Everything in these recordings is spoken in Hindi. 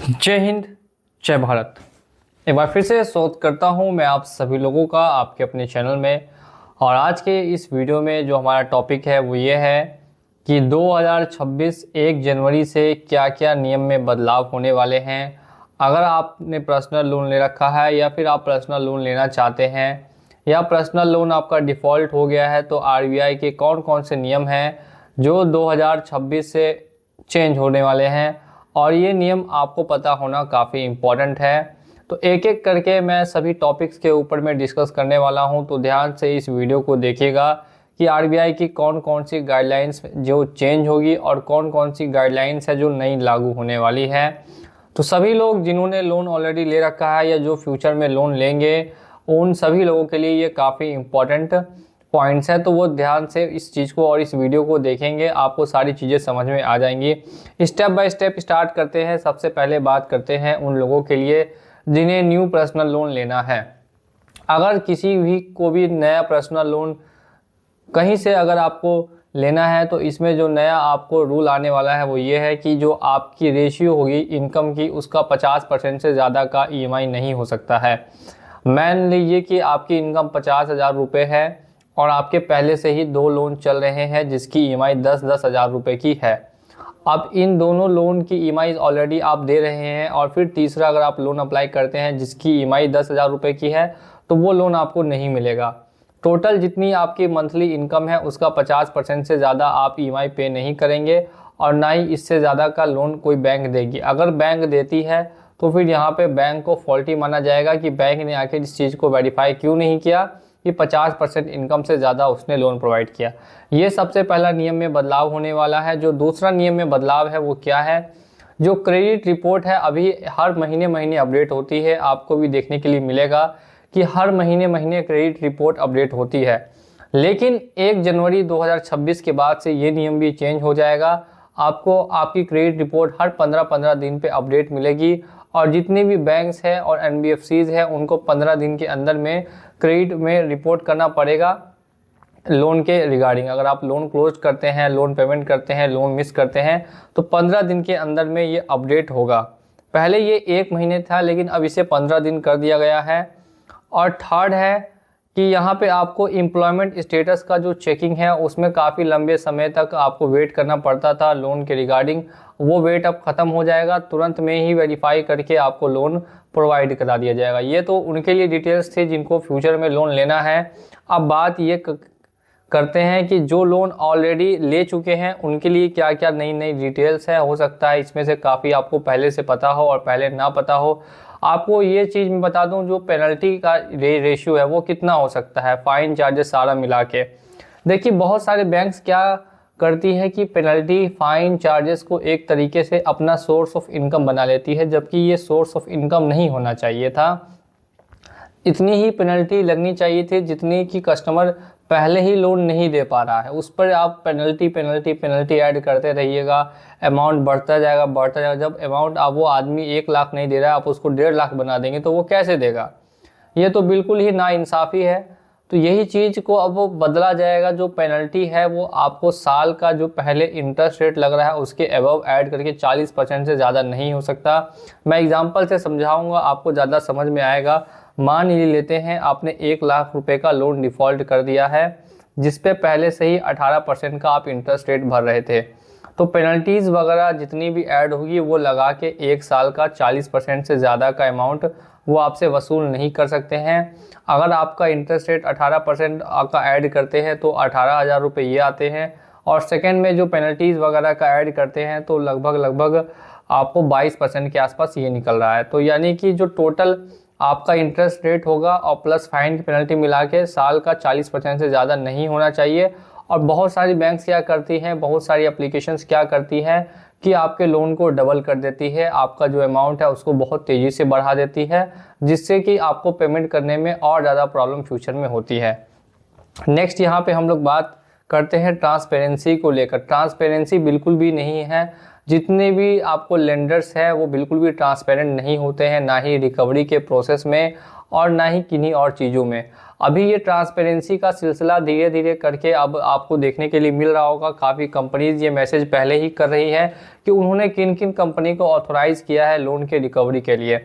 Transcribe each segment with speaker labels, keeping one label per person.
Speaker 1: जय हिंद, जय भारत। एक बार फिर से स्वागत करता हूं मैं आप सभी लोगों का आपके अपने चैनल में। और आज के इस वीडियो में जो हमारा टॉपिक है वो ये है कि 2026 1 जनवरी से क्या क्या नियम में बदलाव होने वाले हैं। अगर आपने पर्सनल लोन ले रखा है या फिर आप पर्सनल लोन लेना चाहते हैं या पर्सनल लोन आपका डिफ़ॉल्ट हो गया है, तो आरबीआई के कौन कौन से नियम हैं जो 2026 से चेंज होने वाले हैं, और ये नियम आपको पता होना काफ़ी इम्पॉर्टेंट है। तो एक एक करके मैं सभी टॉपिक्स के ऊपर में डिस्कस करने वाला हूं, तो ध्यान से इस वीडियो को देखिएगा कि आरबीआई की कौन कौन सी गाइडलाइंस जो चेंज होगी और कौन कौन सी गाइडलाइंस है जो नई लागू होने वाली है। तो सभी लोग जिन्होंने लोन ऑलरेडी ले रखा है या जो फ्यूचर में लोन लेंगे, उन सभी लोगों के लिए ये काफ़ी इम्पॉर्टेंट पॉइंट्स हैं। तो वो ध्यान से इस चीज़ को और इस वीडियो को देखेंगे, आपको सारी चीज़ें समझ में आ जाएंगी। स्टेप बाय स्टेप स्टार्ट करते हैं। सबसे पहले बात करते हैं उन लोगों के लिए जिन्हें न्यू पर्सनल लोन लेना है। अगर किसी भी को भी नया पर्सनल लोन कहीं से अगर आपको लेना है, तो इसमें जो नया आपको रूल आने वाला है वो ये है कि जो आपकी रेशियो होगी इनकम की, उसका 50% से ज़्यादा का ईएमआई नहीं हो सकता है। मान लीजिए कि आपकी इनकम 50,000 रुपये है और आपके पहले से ही 2 लोन चल रहे हैं जिसकी ईएमआई 10-10 हज़ार रुपये की है। अब इन दोनों लोन की ईएमआई ऑलरेडी आप दे रहे हैं और फिर तीसरा अगर आप लोन अप्लाई करते हैं जिसकी ईएमआई 10,000 रुपये की है, तो वो लोन आपको नहीं मिलेगा। टोटल जितनी आपकी मंथली इनकम है उसका 50% से ज़्यादा आप ईएमआई पे नहीं करेंगे और ना ही इससे ज़्यादा का लोन कोई बैंक देगी। अगर बैंक देती है तो फिर यहाँ पे बैंक को फॉल्टी माना जाएगा कि बैंक ने आखिर इस चीज़ को वेरीफाई क्यों नहीं किया कि 50% इनकम से ज़्यादा उसने लोन प्रोवाइड किया। ये सबसे पहला नियम में बदलाव होने वाला है। जो दूसरा नियम में बदलाव है वो क्या है, जो क्रेडिट रिपोर्ट है अभी हर महीने अपडेट होती है। आपको भी देखने के लिए मिलेगा कि हर महीने क्रेडिट रिपोर्ट अपडेट होती है, लेकिन 1 जनवरी 2026 के बाद से ये नियम भी चेंज हो जाएगा। आपको आपकी क्रेडिट रिपोर्ट हर 15-15 दिन पे अपडेट मिलेगी और जितने भी बैंक्स हैं और एनबीएफसीज हैं उनको 15 दिन के अंदर में क्रेडिट में रिपोर्ट करना पड़ेगा लोन के रिगार्डिंग। अगर आप लोन क्लोज करते हैं, लोन पेमेंट करते हैं, लोन मिस करते हैं, तो 15 दिन के अंदर में ये अपडेट होगा। पहले ये 1 महीने था, लेकिन अब इसे 15 दिन कर दिया गया है। और थर्ड है कि यहाँ पे आपको एम्प्लॉयमेंट स्टेटस का जो चेकिंग है उसमें काफ़ी लंबे समय तक आपको वेट करना पड़ता था लोन के रिगार्डिंग, वो वेट अब ख़त्म हो जाएगा। तुरंत में ही वेरीफाई करके आपको लोन प्रोवाइड करा दिया जाएगा। ये तो उनके लिए डिटेल्स थे जिनको फ्यूचर में लोन लेना है। अब बात ये करते हैं कि जो लोन ऑलरेडी ले चुके हैं उनके लिए क्या क्या नई नई डिटेल्स है। हो सकता है इसमें से काफ़ी आपको पहले से पता हो और पहले ना पता हो। आपको ये चीज़ मैं बता दूं, जो पेनल्टी का रेशियो है वो कितना हो सकता है, फाइन चार्जेस सारा मिला के। देखिए बहुत सारे बैंक्स क्या करती है कि पेनल्टी फाइन चार्जेस को एक तरीके से अपना सोर्स ऑफ इनकम बना लेती है, जबकि ये सोर्स ऑफ इनकम नहीं होना चाहिए था। इतनी ही पेनल्टी लगनी चाहिए थी जितनी कि कस्टमर पहले ही लोन नहीं दे पा रहा है, उस पर आप पेनल्टी ऐड करते रहिएगा। अमाउंट बढ़ता जाएगा। जब अमाउंट आप वो आदमी 1 लाख नहीं दे रहा है, आप उसको 1.5 लाख बना देंगे तो वो कैसे देगा। ये तो बिल्कुल ही नाइंसाफ़ी है। तो यही चीज़ को अब वो बदला जाएगा। जो पेनल्टी है वो आपको साल का जो पहले इंटरेस्ट रेट लग रहा है उसके अबव ऐड करके 40% से ज़्यादा नहीं हो सकता। मैं एग्जांपल से समझाऊंगा, आपको ज़्यादा समझ में आएगा। मान ही लेते हैं आपने 1 लाख रुपए का लोन डिफ़ॉल्ट कर दिया है जिस पे पहले से ही 18% का आप इंटरेस्ट रेट भर रहे थे, तो पेनल्टीज़ वगैरह जितनी भी ऐड होगी वो लगा के 1 साल का 40% से ज़्यादा का अमाउंट वो आपसे वसूल नहीं कर सकते हैं। अगर आपका इंटरेस्ट रेट 18% का ऐड करते हैं तो 18,000 रुपये ये आते हैं, और सेकेंड में जो पेनल्टीज़ वगैरह का ऐड करते हैं तो लगभग आपको 22% के आसपास ये निकल रहा है। तो यानी कि जो टोटल आपका इंटरेस्ट रेट होगा और प्लस फाइन की पेनल्टी मिला के साल का 40% से ज़्यादा नहीं होना चाहिए। और बहुत सारी बैंक्स क्या करती हैं, बहुत सारी एप्लीकेशंस क्या करती हैं कि आपके लोन को डबल कर देती है, आपका जो अमाउंट है उसको बहुत तेज़ी से बढ़ा देती है, जिससे कि आपको पेमेंट करने में और ज़्यादा प्रॉब्लम फ्यूचर में होती है। नेक्स्ट यहाँ पे हम लोग बात करते हैं ट्रांसपेरेंसी को लेकर। ट्रांसपेरेंसी बिल्कुल भी नहीं है। जितने भी आपको लेंडर्स है वो बिल्कुल भी ट्रांसपेरेंट नहीं होते हैं, ना ही रिकवरी के प्रोसेस में और ना ही किन्हीं और चीज़ों में। अभी ये ट्रांसपेरेंसी का सिलसिला धीरे धीरे करके अब आपको देखने के लिए मिल रहा होगा। काफ़ी कंपनीज ये मैसेज पहले ही कर रही है कि उन्होंने किन किन कंपनी को ऑथोराइज़ किया है लोन के रिकवरी के लिए।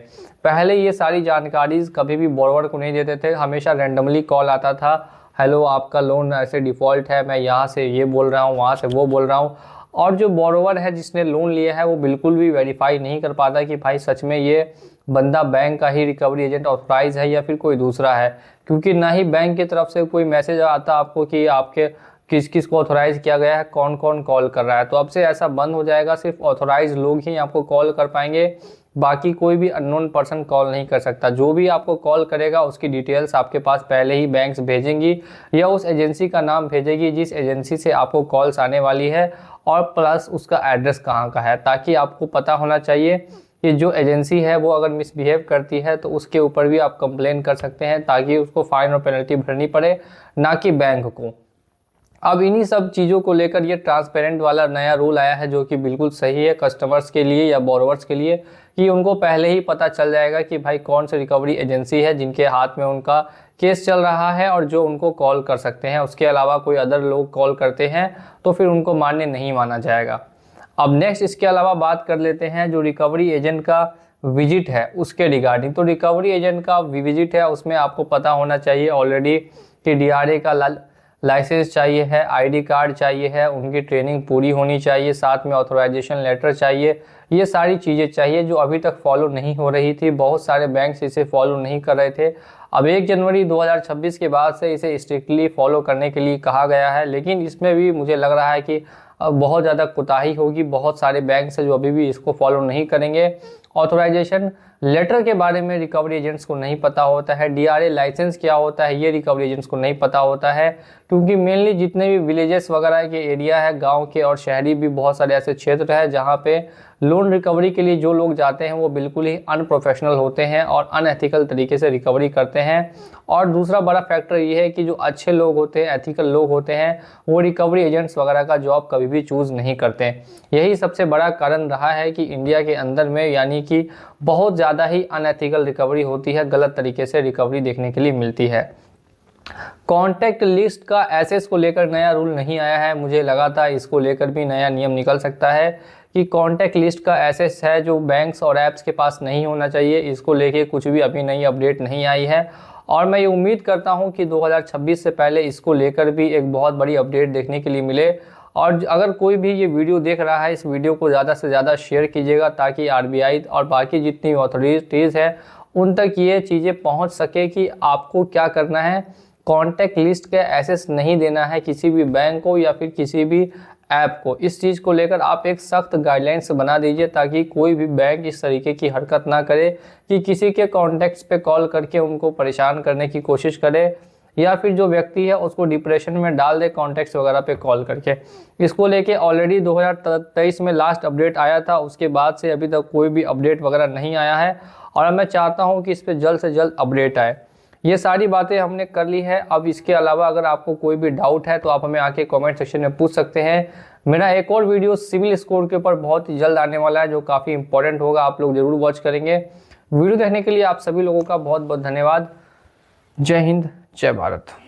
Speaker 1: पहले ये सारी जानकारीज कभी भी बोरोवर को नहीं देते थे, हमेशा रैंडमली कॉल आता था, हेलो आपका लोन ऐसे डिफ़ॉल्ट है, मैं यहाँ से ये बोल रहा हूँ, वहाँ से वो बोल रहा हूँ। और जो बोरोवर है जिसने लोन लिया है वो बिल्कुल भी वेरीफाई नहीं कर पाता कि भाई सच में ये बंदा बैंक का ही रिकवरी एजेंट ऑथराइज है या फिर कोई दूसरा है, क्योंकि ना ही बैंक की तरफ से कोई मैसेज आता आपको कि आपके किस किस को ऑथोराइज किया गया है, कौन कौन कॉल कर रहा है। तो अब से ऐसा बंद हो जाएगा, सिर्फ ऑथोराइज लोग ही आपको कॉल कर पाएंगे, बाकी कोई भी अननोन पर्सन कॉल नहीं कर सकता। जो भी आपको कॉल करेगा उसकी डिटेल्स आपके पास पहले ही बैंक्स भेजेंगी या उस एजेंसी का नाम भेजेगी जिस एजेंसी से आपको कॉल्स आने वाली है, और प्लस उसका एड्रेस कहाँ का है, ताकि आपको पता होना चाहिए कि जो एजेंसी है वो अगर मिसबिहेव करती है तो उसके ऊपर भी आप कंप्लेन कर सकते हैं, ताकि उसको फाइन और पेनल्टी भरनी पड़े, ना कि बैंक को। अब इन्हीं सब चीज़ों को लेकर ये ट्रांसपेरेंट वाला नया रूल आया है, जो कि बिल्कुल सही है कस्टमर्स के लिए या बोरोवर्स के लिए, कि उनको पहले ही पता चल जाएगा कि भाई कौन सी रिकवरी एजेंसी है जिनके हाथ में उनका केस चल रहा है और जो उनको कॉल कर सकते हैं। उसके अलावा कोई अदर लोग कॉल करते हैं तो फिर उनको मान्य नहीं माना जाएगा। अब नेक्स्ट इसके अलावा बात कर लेते हैं जो रिकवरी एजेंट का विजिट है उसके रिगार्डिंग। तो रिकवरी एजेंट का विजिट है उसमें आपको पता होना चाहिए ऑलरेडी कि डीआरए का लाइसेंस चाहिए है, आईडी कार्ड चाहिए है, उनकी ट्रेनिंग पूरी होनी चाहिए, साथ में ऑथराइजेशन लेटर चाहिए। ये सारी चीज़ें चाहिए जो अभी तक फॉलो नहीं हो रही थी। बहुत सारे बैंक्स इसे फॉलो नहीं कर रहे थे। अब 1 जनवरी 2026 के बाद से इसे स्ट्रिक्टली फॉलो करने के लिए कहा गया है, लेकिन इसमें भी मुझे लग रहा है कि बहुत ज़्यादा कोताही होगी। बहुत सारे बैंक्स हैं जो अभी भी इसको फॉलो नहीं करेंगे। ऑथराइजेशन लेटर के बारे में रिकवरी एजेंट्स को नहीं पता होता है, डीआरए लाइसेंस क्या होता है ये रिकवरी एजेंट्स को नहीं पता होता है, क्योंकि मेनली जितने भी विलेजेस वगैरह के एरिया है, गांव के और शहरी भी बहुत सारे ऐसे क्षेत्र हैं जहां पे लोन रिकवरी के लिए जो लोग जाते हैं वो बिल्कुल ही अनप्रोफेशनल होते हैं और अनएथिकल तरीके से रिकवरी करते हैं। और दूसरा बड़ा फैक्टर ये है कि जो अच्छे लोग होते हैं, एथिकल लोग होते हैं, वो रिकवरी एजेंट्स वगैरह का जॉब कभी भी चूज़ नहीं करते। यही सबसे बड़ा कारण रहा है कि इंडिया के अंदर में यानी कि बहुत ज़्यादा ही अनएथिकल रिकवरी होती है, गलत तरीके से रिकवरी देखने के लिए मिलती है। कॉन्टैक्ट लिस्ट का एसेस को लेकर नया रूल नहीं आया है, मुझे लगा था इसको लेकर भी नया नियम निकल सकता है कि कॉन्टैक्ट लिस्ट का एसेस है जो बैंक्स और ऐप्स के पास नहीं होना चाहिए। इसको लेके कुछ भी अभी नई अपडेट नहीं आई है और मैं ये उम्मीद करता हूं कि 2026 से पहले इसको लेकर भी एक बहुत बड़ी अपडेट देखने के लिए मिले। और अगर कोई भी ये वीडियो देख रहा है, इस वीडियो को ज़्यादा से ज़्यादा शेयर कीजिएगा ताकि आरबीआई और बाकी जितनी अथॉरिटीज़ है उन तक ये चीज़ें पहुँच सके कि आपको क्या करना है। कॉन्टैक्ट लिस्ट का एक्सेस नहीं देना है किसी भी बैंक को या फिर किसी भी ऐप को। इस चीज़ को लेकर आप एक सख्त गाइडलाइंस बना दीजिए ताकि कोई भी बैंक इस तरीके की हरकत ना करे कि किसी के कॉन्टैक्ट्स पे कॉल करके उनको परेशान करने की कोशिश करे या फिर जो व्यक्ति है उसको डिप्रेशन में डाल दे कॉन्टैक्ट्स वगैरह पे कॉल करके। इसको लेके ऑलरेडी 2023 में लास्ट अपडेट आया था, उसके बाद से अभी तक कोई भी अपडेट वगैरह नहीं आया है और मैं चाहता हूँ कि इस पर जल्द से जल्द अपडेट आए। ये सारी बातें हमने कर ली है। अब इसके अलावा अगर आपको कोई भी डाउट है तो आप हमें आके कमेंट सेक्शन में पूछ सकते हैं। मेरा एक और वीडियो सिविल स्कोर के ऊपर बहुत ही जल्द आने वाला है जो काफ़ी इंपॉर्टेंट होगा, आप लोग जरूर वॉच करेंगे। वीडियो देखने के लिए आप सभी लोगों का बहुत बहुत धन्यवाद। जय हिंद, जय भारत।